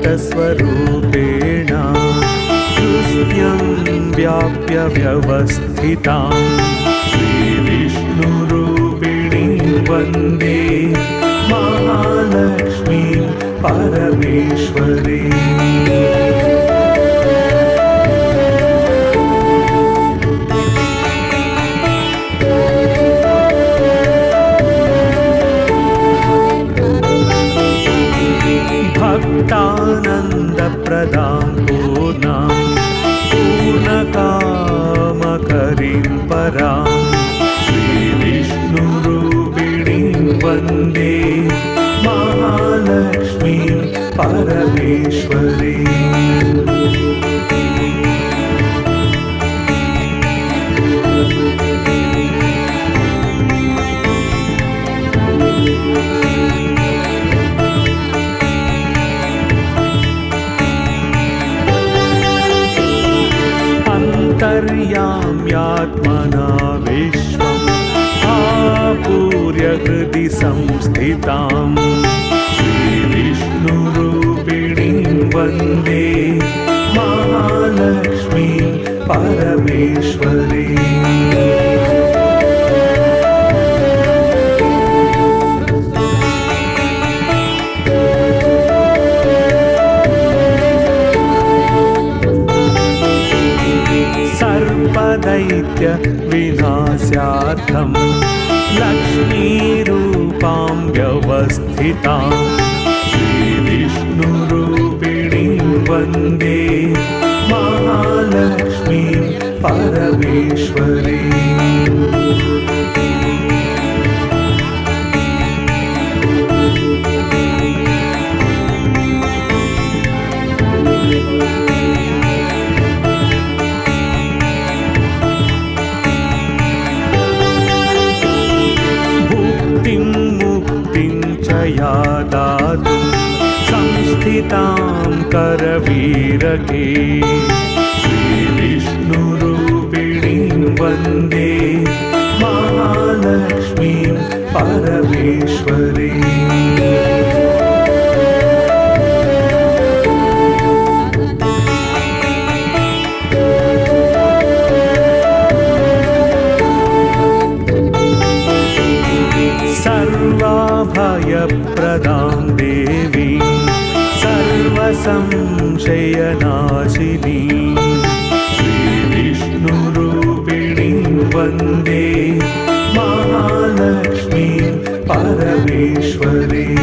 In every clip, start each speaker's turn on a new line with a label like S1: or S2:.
S1: अनन्तस्वरूपेण हृदयं व्याप्य व्यवस्थितां श्रीविष्णुरूपिणीं वन्दे महालक्ष्मीं परमेश्वरीम्। भक्तानन्दप्रदां पूर्णां पूर्णकामकरीं परां श्रीविष्णुरूपिणीं वन्दे महालक्ष्मीं परमेश्वरीम्। अन्तर्याम्यात्मना विश्वम् आपूर्य हृदि संस्थितां श्रीविष्णुरूपिणीं वन्दे महालक्ष्मीं परमेश्वरीम्। सर्वदैत्य विनाशार्थं लक्ष्मीरूपां व्यवस्थितां श्रीविष्णुरूपिणीं वन्दे महालक्ष्मीं परमेश्वरीम्। या दातुं संस्थितां करवीरके श्रीविष्णुरूपिणीं वन्दे महालक्ष्मीं परमेश्वरीम्। सर्वाभयप्रदां देवीं सर्वसंशयनाशिनीं श्रीविष्णुरूपिणीं वन्दे महालक्ष्मीं परमेश्वरीम्।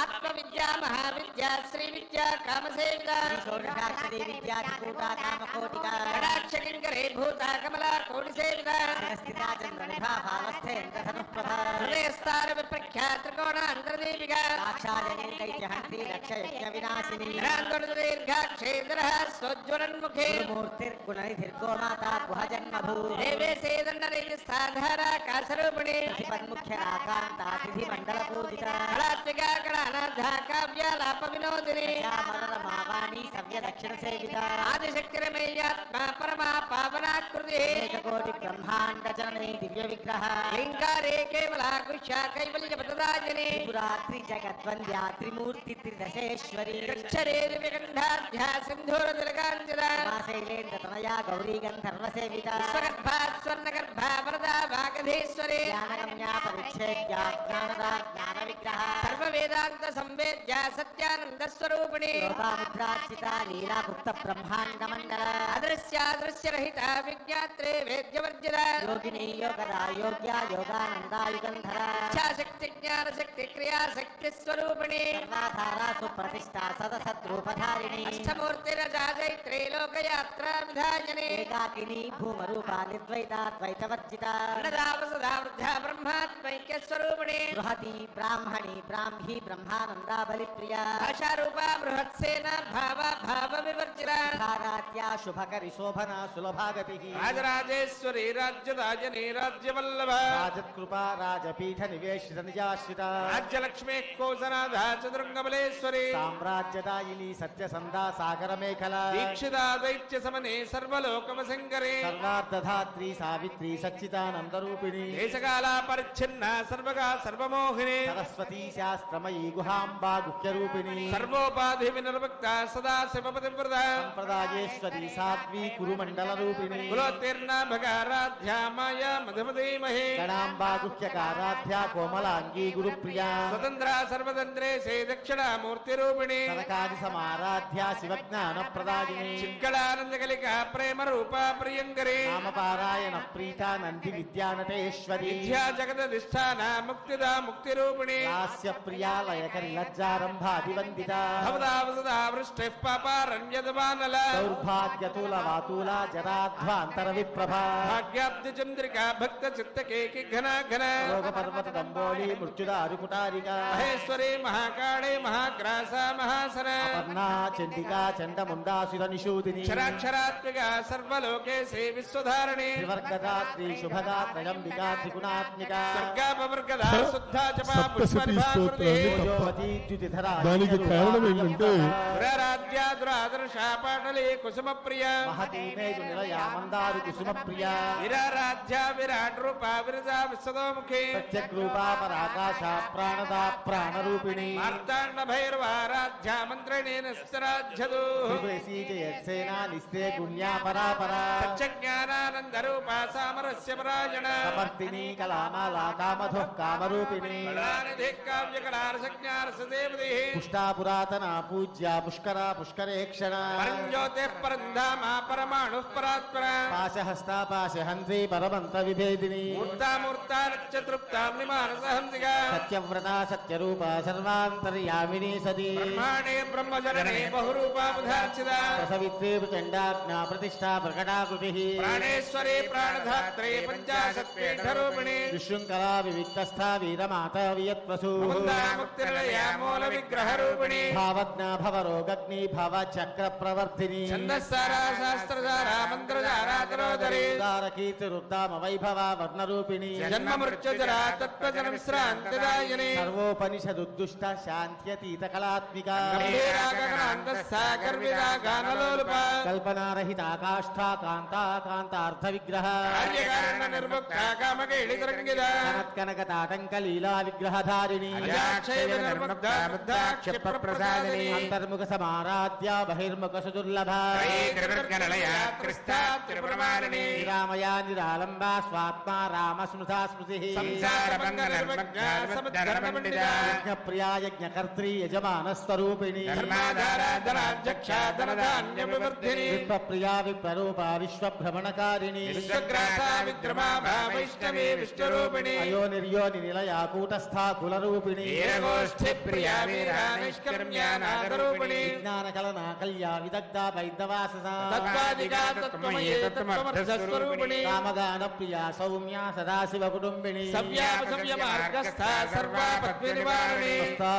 S2: आत्मविद्या महाविद्या श्री विद्या कामसेविका षोडशाक्षरी विद्या कूटा कामकोटिका कटाक्षकिंकरे भूता कमला कोटिसेविका स्थिता चंद्रनिभा भावस्थे धनुप्रभा हृदयस्तार विप्रख्यात त्रिकोण अंतर्दीपिका साक्षाजने दैत्यहन्ति रक्षयज्ञ विनाशिनी दीर्घाक्षेत्रः स्वज्वलन्मुखे मूर्तिर्गुणनिधिर्गो माता गुहजन्मभू देवे सेदण्डनिधिस्थाधारा कासरूपिणी प्रतिपन्मुख्यराकान्तातिथि मण्डलपूजिता कलात्मिका कलानाधा काव्यालाप विनोदिनी मनोरमावाणी सव्य दक्षिण सेविता आदिशक्तिरमेयात्मा परमा पावनाकृतिः एककोटि ब्रह्माण्ड जननी दिव्य विग्रह लिंगारे केवला कुशा कैवल्य पतदाजनी पुरात्रि जगद्वन्द्या त्रिमूर्ति त्रिदशेश्वरी कृच्छरे विगंधाध्या सिंधूर तिलकांजला शैलेन्द्र तनया गौरी गंधर्व सेविता स्वगर्भा स्वर्णगर्भा वरदा वागधेश्वरी ज्ञानगम्या परिच्छेद्या ज्ञानदा ज्ञान विग्रह सर्व वेदांत संवेद्या सत्यानंद स्वरूपिणी लोकामुद्रार्चिता लीला गुप्त ब्रह्मांड मंडल अदृश्यादृश्य रहिता विज्ञात्रे वेद्यवर्जिता योगिनी योगदा योग्या योगानंदा युगंधरा इच्छाशक्ति ज्ञानशक्ति क्रियाशक्तिस्वरूपिणी
S3: सर्वाधारा सुप्रतिष्ठा सदसद्रूपधारिणी
S2: अष्टमूर्तिरजाजैत्रे लोकयात्रा विधायिनी
S3: एकाकिनी भूमरूपा निर्द्वैताद्वैतवर्जिता
S2: अन्नदावसदा वृद्धा ब्रह्मात्मैक्यस्वरूपिणी
S3: बृहती ब्राह्मणी ब्राह्मी ब्रह्मानन्दा बलिप्रिया
S2: आशारूपा बृहत्सेना भावा भावविवर्जिता
S3: धारात्या शुभकरि शोभना सुलभागतिः
S2: राजराजेश्वरी राज्यदायिनी राज्यवल्लभा
S3: राजत्कृपा राजपीठ निवेशित निजाश्रिता
S2: राज्यलक्ष्मी कोसनाधा चतुरङ्गबलेश्वरी
S3: साम्राज्यदायिनी सत्यसन्धा सागरमेखला
S2: दीक्षिता दैत्य समने सर्वलोकमशङ्करे
S3: सर्वार्धधात्री सावित्री सच्चिदानन्दरूपिणी
S2: देशकाला परिच्छिन्ना सर्वगा सर्वमोहिनी
S3: सरस्वती शास्त्रमयी गुहाम्बा गुह्यरूपिणी
S2: सर्वोपाधि विनिर्मुक्ता सदा शिवपतिव्रता
S3: संप्रदायेश्वरी साध्वी कुरुमण्डलरूपिणी
S2: कुलोत्तीर्णा भगाराध्या माया मधुमधीमहि
S3: गणाम्बा गुह्यकाराध्या कोमलांगी गुरुप्रिया
S2: स्वतन्त्रा सर्वतन्त्रे से दक्षिणा मूर्तिरूपिणी
S3: सरकारि समाराध्या शिवज्ञानप्रदायिनी
S2: चिक्कडानन्दकलिका प्रेमरूपा प्रियङ्करी
S3: नामपारायण प्रीता नन्दी विद्यानटेश्वरी
S2: विद्या जगदधिष्ठाना मुक्तिदा मुक्तिरूपिणी
S3: हास्य प्रियालयकरि लज्जारम्भादिवन्दिता
S2: भवदावसदा वृष्टिः पापारण्यदवानला
S3: दौर्भाग्यतुलवातुला जराध्वान्तरविप्रभा
S2: भाग्याब्धिचन्द्रिका भक्तचित्तकेकि घना घना
S3: रोगपर्वतदम्बोली मृत्युदारुकुटारिका
S2: महेश्वरी महाकाळे महाग्रासा महासना
S3: अपर्णा चण्डिका चण्डमुण्डासुरनिषूदिनी
S2: क्षराक्षरात्मिका सर्वलोके से विश्वधारिणी
S3: त्रिवर्गदात्री शुभदा त्रयम्बिका त्रिगुणात्मिका
S2: सर्गापवर्गदा शुद्धा जपा
S4: సప్తశతీ స్తోత్రాన్ని తప్ప దానికి కారణం ఏంటంటే
S2: పురారాధ్యా దురాదర్శా పాటలే కుసుమ ప్రియ
S3: महती मेरु निलया मंदारु कुसुम प्रिया
S2: విరారాధ్యా విరాట్ రూపా విరజా విశ్వదోముఖి
S3: प्रत्यग्रूपा पराकाशा प्राणदा प्राणरूपिणी
S2: మార్తాండ భైరవారాధ్యా మంత్రేణ స్థిరాధ్యదు
S3: त्रिपुरेशी जयत्सेना निस्ते गुण्या परापरा
S2: సత్యజ్ఞానానంద రూపా సామరస్య పరాయణ
S3: कपर्तिनी कलामाला कामधुः कामरूपिणी
S2: కళానిధి కావ్య కళారసజ్ఞారసదేవదే
S3: पुष्टा पुरातना पूज्या पुष्करा पुष्करेक्षणा
S2: పరంజ్యోతి పరంధామా పరమాణుః పరాత్పరా
S3: पाशहस्ता पाशहन्त्री परमन्त्रविभेदिनी
S2: మూర్తామూర్తా నక్షతృప్తాం నిమానసహంసిగా
S3: सत्यव्रता सत्यरूपा सर्वान्तर्यामिनी सती
S2: బ్రహ్మాణే బ్రహ్మచరణే బహురూపా బుధార్చితా
S3: प्रसवित्री प्रचण्डाज्ञा प्रतिष्ठा प्रकटाकृतिः
S2: ప్రాణేశ్వరే ప్రాణధాత్రే పంచాశత్పీఠరూపిణి
S3: विशृङ्खला विविक्तस्था वीरमाता वियत्वसु
S2: ముక్తిర్లయా మూల విగ్రహరూపిణి
S3: भावज्ञा भवरोगग्नि भवचक्रप्रवर्धिनी
S2: ఛందస్సారా శాస్త్రధారా మంత్రధారాతరోదరి
S3: कीर्तिरुद्धाम वैभवा वर्णरूपिणी
S2: జన్మ మృత్యుజరా తత్వజన విశ్రాంతిదాయిని
S3: सर्वोपनिषदुद्दुष्ट शान्त्यतीत कलात्मिका
S2: గంభీరాగణాంతస్థా గర్విరాగానలోలుప
S3: कल्पनारहिता काष्ठा कान्ता कान्तार्थविग्रह
S2: కార్యకారణ నిర్ముక్తా కామకేళితరంగిద
S3: कनत्कनकताटङ्कलीला विग्रहधारिणी
S2: అజాక్షైవ నిర్ముక్తా బుద్ధా క్షిప్రప్రసాదిని
S3: अंतर्मुख समाराध्या बहिर्मुख सुदुर्लभा
S2: త్రివర్గనలయా కృష్ణా త్రిపురమారిణి
S3: निरामया निरालम्बा स्वात्मा रामस्मृता स्मृतिः
S2: సంసారభంగ నిర్మగ్నా సముద్ధరణపండితా
S3: यज्ञप्रिया यज्ञकर्त्री यजमानस्वरूपिणी
S2: ధర్మాధారా ధనాధ్యక్షా ధనధాన్య వివర్ధిని
S3: विश्वप्रिया विप्ररूपा विश्वभ्रमणकारिणी
S2: విశ్వగ్రాసా విద్రమా వైష్ణవీ విష్ణురూపిణి
S3: अयो निर्योनि निलया कूटस्था कुलरूपिणी
S2: వీరగోష్ఠి ప్రియా వీరా నిష్కర్మ్యానాదరూపిణి
S3: विज्ञानकलना कल्या विदग्धा वैद्यवाससा
S2: తత్వాదిగా తత్వమయే తత్వమర్థస్వరూపిణి
S3: कामगान प्रिया सौम्या सदाशिवकुटुम्बिनी
S2: సంయమ సర్వా పద్మి నివారిణి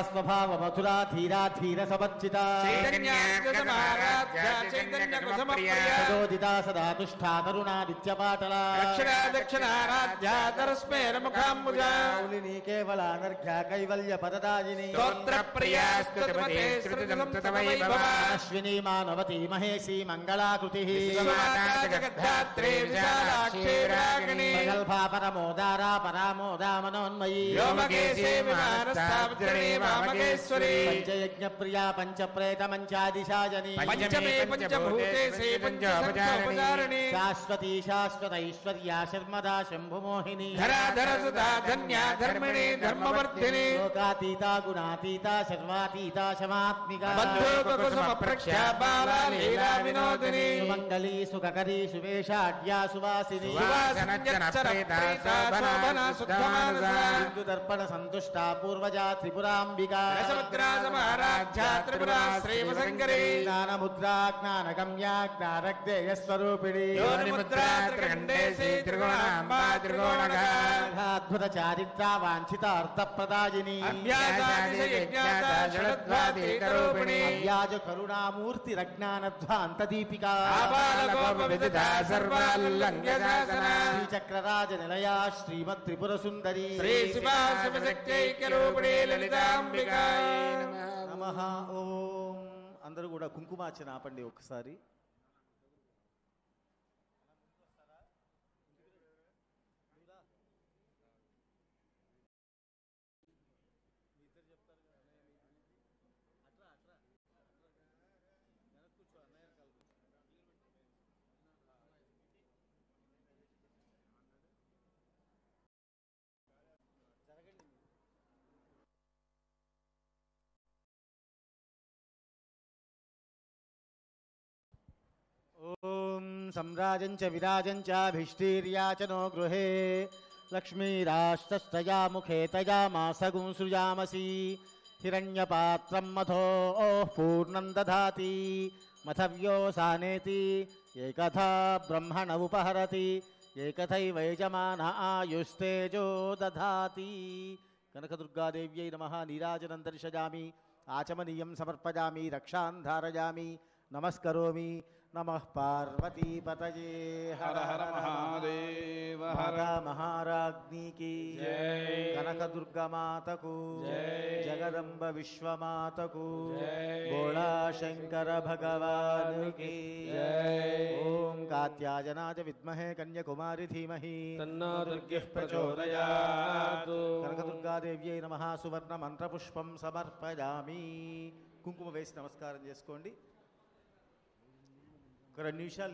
S3: स्वभाव मथुरा धीरा धीर समच्चिता
S2: చైతన్యారాధ్యా చైతన్య కుసమప్రియ
S3: सदोदिता सदा तुष्टा तरुणा नित्यपाटला
S2: దక్షిణా దక్షిణారాధ్యా తరస్మేర ముఖాంబుజా
S3: मौलिनी केवलानर्घ्या कैवल्य पददायिनी
S2: స్తోత్ర ప్రియా స్తుతిమతే శ్రుతి సంతతవైభవ
S3: अश्विनी मानवती महेशी मंगलाकृतिः
S2: జగద్ధాత్రే విశాలాక్షే రాగిణి
S3: प्रगल्भा परमोदारा परामोदा मनोन्मयी
S2: వ్యోమకేశే విమానస్థావత్రిణీ వామకేశ్వరీ
S3: पंचयज्ञ प्रिया पंचप्रेत मंचादिशाजनी
S2: పంచమే పంచభూతేశే పంచసంఖ్యోపచారిణి
S3: शाश्वती शाश्वत ऐश्वर्या शर्मदा शंभुमोहिनी
S2: ధరాధర సుధా ధన్యా ధర్మిణి ధర్మవర్ధిని
S3: लोकातीता गुणातीता सर्वातीता शमात्मिका
S2: బంధూకుసుమ ప్రఖ్యా బాలా లీలా వినోదిని
S3: सुमंगली सुखकरी सुवेशाढ्या सुवासिनी
S2: సువాసనచ్చర ప్రీతా శోభనా శుద్ధమానసా
S3: దర్పణ సంతుష్ట పూర్వజా త్రిపురాంబికా
S2: రసముద్రాసమారాధ్యా త్రిపురా శ్రీవశంకరీ
S3: జ్ఞానముద్రా జ్ఞానగమ్యా జ్ఞానగ్ధేయస్వరూపిణి
S2: యోనిముద్రా త్రికండేశీ త్రికోణాంబా త్రికోణగా
S3: అద్భుత చారిత్ర వాంఛిత అర్థప్రదాయిని
S2: అభ్యాసాదిశయజ్ఞాతా షడద్వాతీకరూపిణి
S3: అవ్యాజ కరుణామూర్తి రజ్ఞానధ్వాంత దీపికా
S2: ఆబాలగోపవిదితా సర్వాల్లంఘ్యశాసనా
S3: శ్రీచక్రరాజ నిలయా శ్రీమత్ త్రిపుర సుందరి
S2: శ్రీ శివా శివశక్త్యైక్యరూపిణీ లలితాంబికాయై
S3: నమః. ఓం అందరూ కూడా కుంకుమార్చన ఆపండి ఒకసారి. ఓం సంరాజం చ విరాజం చ భీష్టీర్యాచనో గృహే లక్ష్మీరాష్టస్తయా ముఖే తయా మాసగుం సృజామసి హిరణ్యపాత్రం మథో పూర్ణం దధాతి మథవ్యోసానేతి ఏకథా బ్రహ్మణ ఉపహరతి ఏకథైవైజమాన ఆయుస్తేజో దధాతి. కనకదుర్గాదేవ్యై నమః. నీరాజనం దర్శయామి, ఆచమనీయం సమర్పయామి, రక్షాం ధారయామి, నమస్కరోమి. నమః పార్వతీపతయే. హర హర మహాదేవ. మాతా మహారాజ్ఞీ కీ జై. కనకదుర్గమాతకు జై. జగదంబ విశ్వమాతకు జై. భోళా శంకర భగవాన్ కీ జై. ఓం కాత్యాయనాయ విద్మహే కన్యాకుమారి ధీమహి
S5: తన్నో దుర్గః ప్రచోదయాత్.
S3: కనకదుర్గాదేవ్యై నమః. సువర్ణ మంత్రపుష్పం సమర్పయామి. కుంకుమ వేసి నమస్కారం చేసుకోండి. ఒక 2 నిమిషాలు